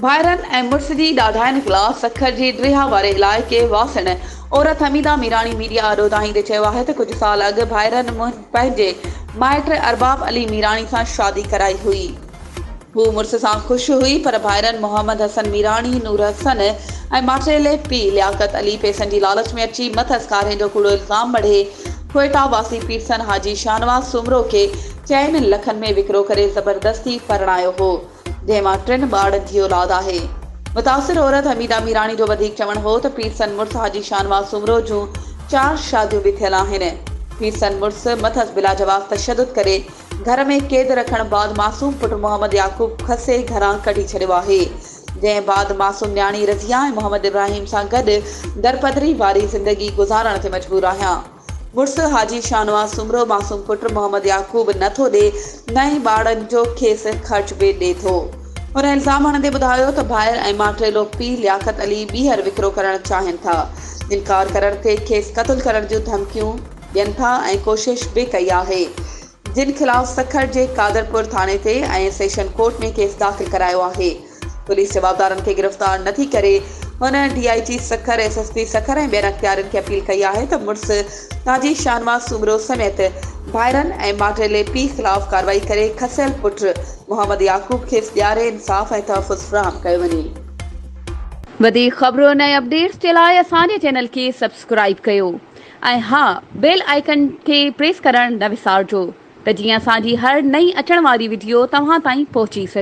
भाइरन ऐं मुड़िस जी ॾाढाइनि ख़िलाफ़ सखर जे ड्रिहा वारे इलाइक़े वासिण औरत हमीदा मीरानी मीडिया आॾो दाहींदे चयो आहे त कुझु साल अॻु भाइरन पंहिंजे माइट अरबाब अली मीरानी सां शादी कराई हुई। हू मुड़िस सां ख़ुशि हुई, पर भाइरन मोहम्मद हसन मीरानी, नूर हसन ऐं माटेले पीउ लियाकत अली पैसनि जी लालच में अची मथस कारे जो कूड़ो इल्ज़ाम मढ़े क्वेटा वासी पीरसन हाजी शाहनवाज़ सुमरो खे चइनि लखनि में विकिरो करे ज़बरदस्ती परणायो हो, जंहिं मां 3 ॿारनि जी औलाद आहे। मुतासिर औरत हमीदा मीरानी जो वधीक चवणु हो त पीरसन मुड़िस हाजी शाहनवाज़ सुमरो जूं 4 शादियूं बि थियल आहिनि। पीरसन मुड़िस मथस बिला जवाब तशद्दुद करे घर में कैद रखण बाद मासूम पुट मोहम्मद याकूब खसे घरां कढी छॾियो आहे, जंहिं बाद मासूम न्याणी रज़िया ऐं मोहम्मद इब्राहिम सां गॾु दरपदरी वारी ज़िंदगी गुज़ारण ते मजबूर आहियां। मुड़िस हाजी शाहनवाज़ सुमरो मासूम पुट मोहम्मद याकूब नथो ॾे, नए ॿारनि जो खेसि ख़र्च बि ॾिए थो। हुन इल्ज़ाम हणंदे ॿुधायो त भाइर ऐं माटेलो पीउ लियाकत अली ॿीहर विकिरो करणु चाहिनि था। इनकार करण ते खेसि क़त्ल करण जूं धमकियूं ॾियनि था ऐं कोशिश बि कई आहे, जिन ख़िलाफ़ सखर जे कादरपुर थाणे ते ऐं सेशन कोर्ट में केस दाख़िल करायो आहे। पुलिस जवाबदारनि खे गिरफ़्तार नथी करे हुन DIG सखर, SSP सखर ऐं ॿियनि अख़्तियारनि खे अपील कई आहे त मुड़िस हाजी शाहनवाज़ सुमरो समेत भाइरन ऐं माटेले पीउ ख़िलाफ़ कार्रवाई करे खसियल पुट मोहम्मद याकूब खे ॾियारे इंसाफ़ ऐं तहफ़ुज़ फ़राहम कयो वञे। वधीक ख़बरुनि ऐं अपडेट्स जे लाइ असांजे चैनल खे सब्सक्राइब कयो ऐं हा, बेल आइकन खे प्रेस करणु न विसारिजो त जीअं असांजी हर नई अचण वारी वीडियो तव्हां ताईं पहुची सघे।